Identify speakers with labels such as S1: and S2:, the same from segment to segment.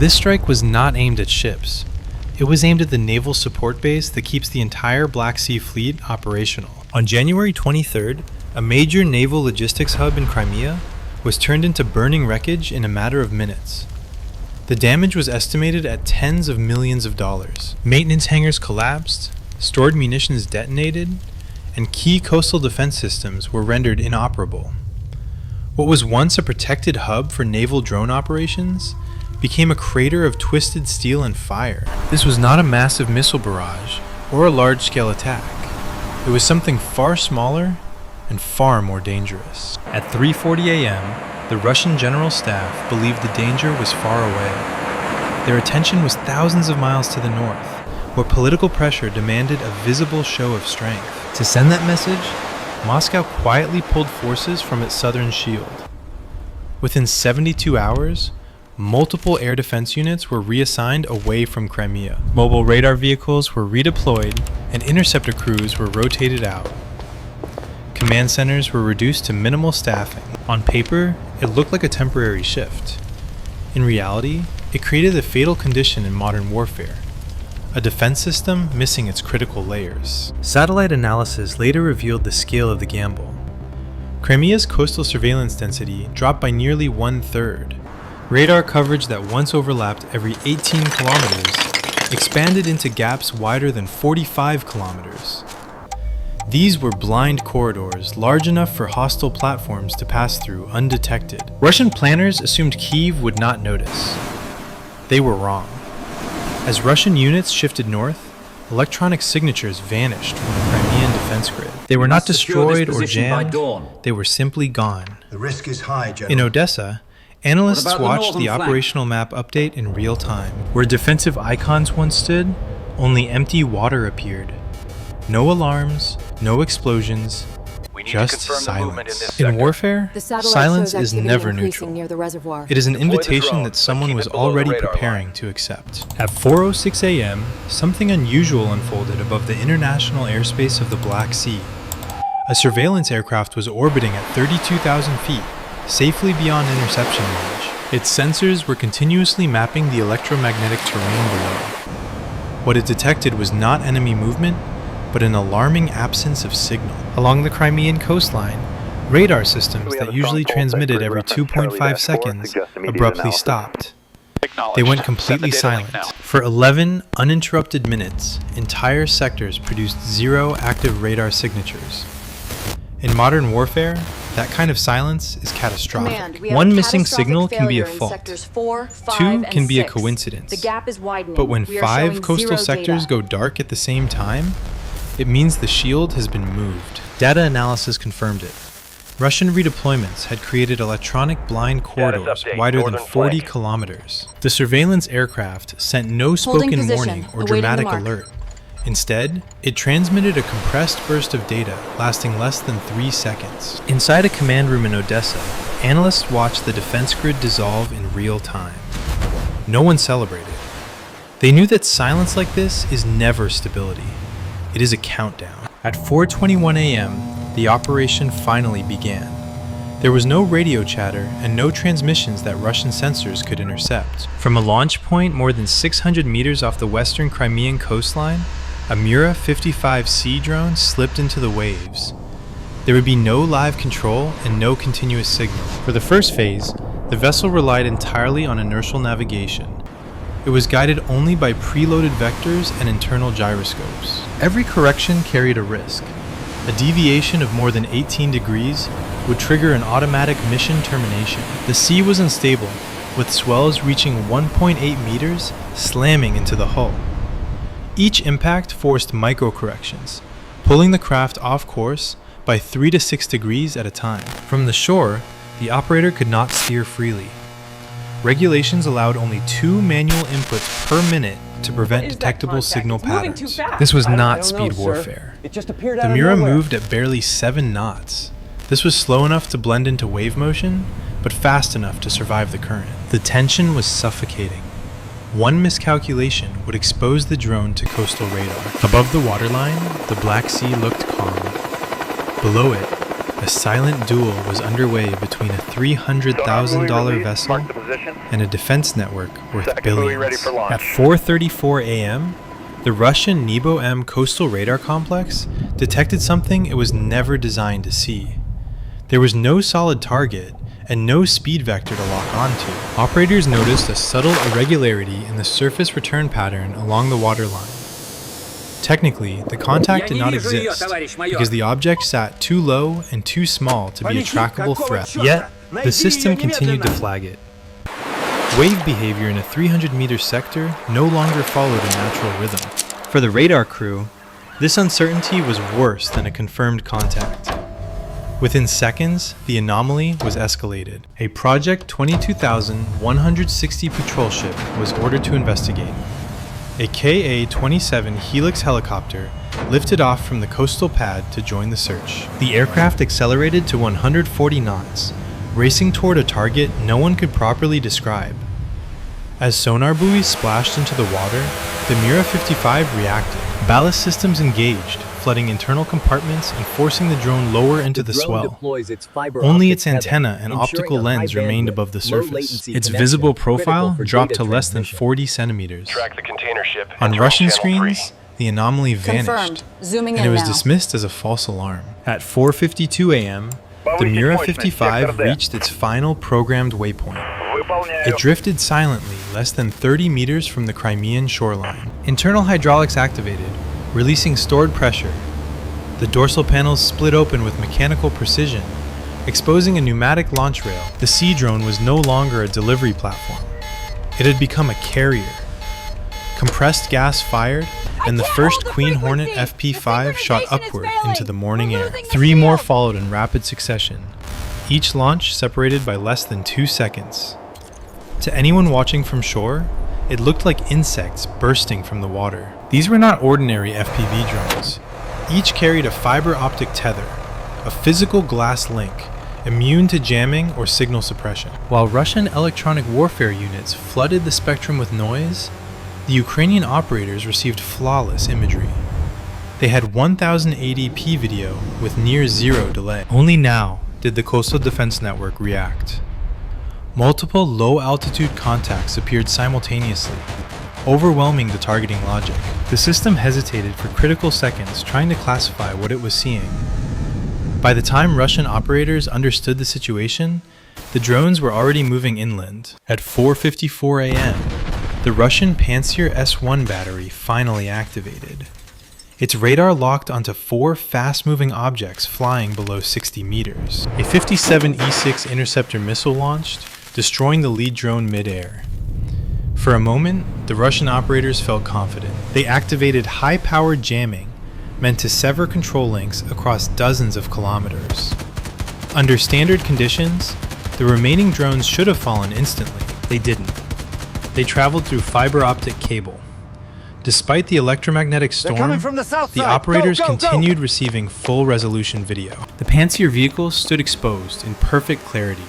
S1: This strike was not aimed at ships. It was aimed at the naval support base that keeps the entire Black Sea Fleet operational. On January 23rd, a major naval logistics hub in Crimea was turned into burning wreckage in a matter of minutes. The damage was estimated at tens of millions of dollars. Maintenance hangars collapsed, stored munitions detonated, and key coastal defense systems were rendered inoperable. What was once a protected hub for naval drone operations became a crater of twisted steel and fire. This was not a massive missile barrage or a large-scale attack. It was something far smaller and far more dangerous. At 3:40 a.m., the Russian General Staff believed the danger was far away. Their attention was thousands of miles to the north, where political pressure demanded a visible show of strength. To send that message, Moscow quietly pulled forces from its southern shield. Within 72 hours, multiple air defense units were reassigned away from Crimea. Mobile radar vehicles were redeployed, and interceptor crews were rotated out. Command centers were reduced to minimal staffing. On paper, it looked like a temporary shift. In reality, it created a fatal condition in modern warfare: a defense system missing its critical layers. Satellite analysis later revealed the scale of the gamble. Crimea's coastal surveillance density dropped by nearly 1/3. Radar coverage that once overlapped every 18 kilometers expanded into gaps wider than 45 kilometers. These were blind corridors large enough for hostile platforms to pass through undetected. Russian planners assumed Kyiv would not notice. They were wrong. As Russian units shifted north, electronic signatures vanished from the Crimean defense grid. They were not destroyed or jammed, they were simply gone.
S2: The risk is high, General.
S1: In Odessa, analysts watched the operational map update in real time. Where defensive icons once stood, only empty water appeared. No alarms, no explosions, just silence. In warfare, silence is never neutral. It is an invitation that someone was already preparing to accept. At 4:06 a.m., something unusual unfolded above the international airspace of the Black Sea. A surveillance aircraft was orbiting at 32,000 feet, safely beyond interception range. Its sensors were continuously mapping the electromagnetic terrain below. What it detected was not enemy movement, but an alarming absence of signal. Along the Crimean coastline, radar systems that usually transmitted every 2.5 seconds abruptly stopped. They went completely silent. For 11 uninterrupted minutes, entire sectors produced 0 active radar signatures. In modern warfare, that kind of silence is catastrophic. One missing signal can be a fault. 2 can be a coincidence. But when 5 coastal sectors go dark at the same time, it means the shield has been moved. Data analysis confirmed it. Russian redeployments had created electronic blind corridors wider than 40 kilometers. The surveillance aircraft sent no spoken warning or dramatic alert. Instead, it transmitted a compressed burst of data lasting less than 3 seconds. Inside a command room in Odessa, analysts watched the defense grid dissolve in real time. No one celebrated. They knew that silence like this is never stability. It is a countdown. At 4:21 a.m., the operation finally began. There was no radio chatter and no transmissions that Russian sensors could intercept. From a launch point more than 600 meters off the western Crimean coastline, a Mura 55C drone slipped into the waves. There would be no live control and no continuous signal. For the first phase, the vessel relied entirely on inertial navigation. It was guided only by preloaded vectors and internal gyroscopes. Every correction carried a risk. A deviation of more than 18 degrees would trigger an automatic mission termination. The sea was unstable, with swells reaching 1.8 meters, slamming into the hull. Each impact forced micro-corrections, pulling the craft off course by 3 to 6 degrees at a time. From the shore, the operator could not steer freely. Regulations allowed only 2 manual inputs per minute to prevent detectable signal patterns. This was not speed warfare. The Mura moved at barely 7 knots. This was slow enough to blend into wave motion, but fast enough to survive the current. The tension was suffocating. One miscalculation would expose the drone to coastal radar. Above the waterline, the Black Sea looked calm. Below it, a a silent duel was underway between a $300,000 vessel and a defense network worth billions. At 4:34 a.m., the Russian Nebo M coastal radar complex detected something it was never designed to see. There was no solid target and no speed vector to lock onto. Operators noticed a subtle irregularity in the surface return pattern along the waterline. Technically, the contact did not exist because the object sat too low and too small to be a trackable threat. Yet, the system continued to flag it. Wave behavior in a 300-meter sector no longer followed a natural rhythm. For the radar crew, this uncertainty was worse than a confirmed contact. Within seconds, the anomaly was escalated. A Project 22,160 patrol ship was ordered to investigate. A Ka-27 Helix helicopter lifted off from the coastal pad to join the search. The aircraft accelerated to 140 knots, racing toward a target no one could properly describe. As sonar buoys splashed into the water, the Mira 55 reacted. Ballast systems engaged, flooding internal compartments and forcing the drone lower into the swell. Only its antenna and optical lens remained above the surface. Its visible profile dropped to less than 40 centimeters. On Russian screens, the anomaly vanished, and it was dismissed as a false alarm. At 4:52 a.m., the Mira 55 reached its final programmed waypoint. It drifted silently less than 30 meters from the Crimean shoreline. Internal hydraulics activated, releasing stored pressure. The dorsal panels split open with mechanical precision, exposing a pneumatic launch rail. The sea drone was no longer a delivery platform. It had become a carrier. Compressed gas fired, and the first Queen Hornet FP5 shot upward into the morning air. 3 more followed in rapid succession, each launch separated by less than 2 seconds. To anyone watching from shore, it looked like insects bursting from the water. These were not ordinary FPV drones. Each carried a fiber optic tether, a physical glass link, immune to jamming or signal suppression. While Russian electronic warfare units flooded the spectrum with noise, the Ukrainian operators received flawless imagery. They had 1080p video with near zero delay. Only now did the Coastal Defense Network react. Multiple low-altitude contacts appeared simultaneously, overwhelming the targeting logic. The system hesitated for critical seconds, trying to classify what it was seeing. By the time Russian operators understood the situation, the drones were already moving inland. At 4:54 a.m., the Russian Pantsir S-1 battery finally activated. Its radar locked onto 4 fast-moving objects flying below 60 meters. A 57 E-6 interceptor missile launched, destroying the lead drone mid-air. For a moment, the Russian operators felt confident. They activated high-powered jamming, meant to sever control links across dozens of kilometers. Under standard conditions, the remaining drones should have fallen instantly. They didn't. They traveled through fiber optic cable. Despite the electromagnetic storm, the operators continued receiving full-resolution video. The Pantsir vehicles stood exposed in perfect clarity.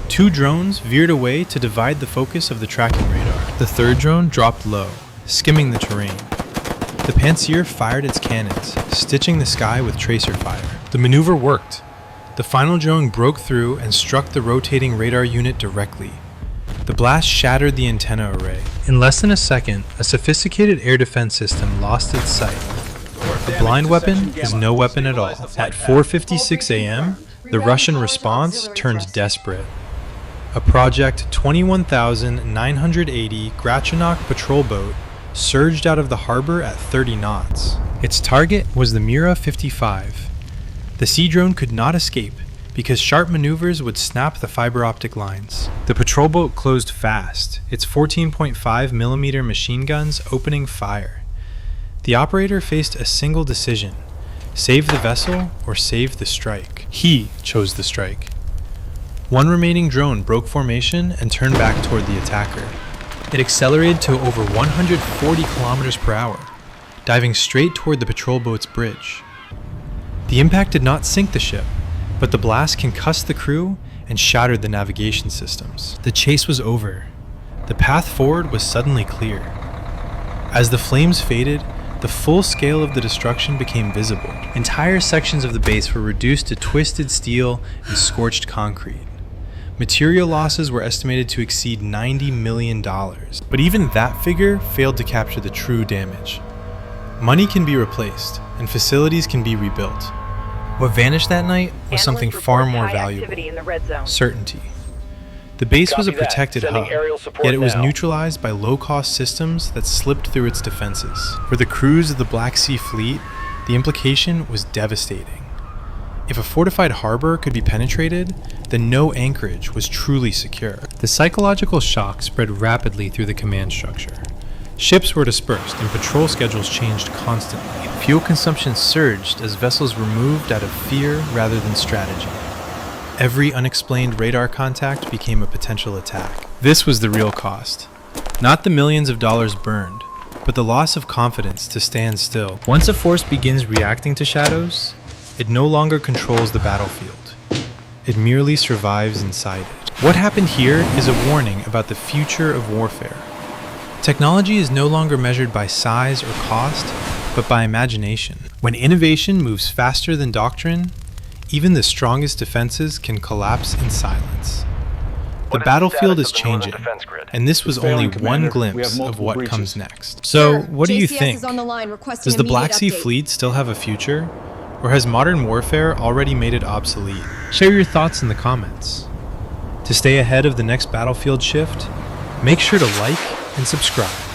S1: 2 drones veered away to divide the focus of the tracking radar. The third drone dropped low, skimming the terrain. The Pantsir fired its cannons, stitching the sky with tracer fire. The maneuver worked. The final drone broke through and struck the rotating radar unit directly. The blast shattered the antenna array. In less than a second, a sophisticated air defense system lost its sight. A blind weapon is no weapon at all. At 4:56 a.m., the Russian response turned desperate. A Project 21,980 Grachanok patrol boat surged out of the harbor at 30 knots. Its target was the Mira 55. The sea drone could not escape because sharp maneuvers would snap the fiber optic lines. The patrol boat closed fast, its 14.5mm machine guns opening fire. The operator faced a single decision: save the vessel or save the strike. He chose the strike. One remaining drone broke formation and turned back toward the attacker. It accelerated to over 140 kilometers per hour, diving straight toward the patrol boat's bridge. The impact did not sink the ship, but the blast concussed the crew and shattered the navigation systems. The chase was over. The path forward was suddenly clear. As the flames faded, the full scale of the destruction became visible. Entire sections of the base were reduced to twisted steel and scorched concrete. Material losses were estimated to exceed $90 million, but even that figure failed to capture the true damage. Money can be replaced, and facilities can be rebuilt. What vanished that night was something far more valuable: certainty. The base was a protected hub, yet it was neutralized by low-cost systems that slipped through its defenses. For the crews of the Black Sea Fleet, the implication was devastating. If a fortified harbor could be penetrated, then no anchorage was truly secure. The psychological shock spread rapidly through the command structure. Ships were dispersed and patrol schedules changed constantly. Fuel consumption surged as vessels were moved out of fear rather than strategy. Every unexplained radar contact became a potential attack. This was the real cost. Not the millions of dollars burned, but the loss of confidence to stand still. Once a force begins reacting to shadows, it no longer controls the battlefield. It merely survives inside it. What happened here is a warning about the future of warfare. Technology is no longer measured by size or cost, but by imagination. When innovation moves faster than doctrine, even the strongest defenses can collapse in silence. The battlefield is changing, and this was only one glimpse of what comes next. So, what do you think? Does the Black Sea Fleet still have a future, or has modern warfare already made it obsolete? Share your thoughts in the comments. To stay ahead of the next battlefield shift, make sure to like and subscribe.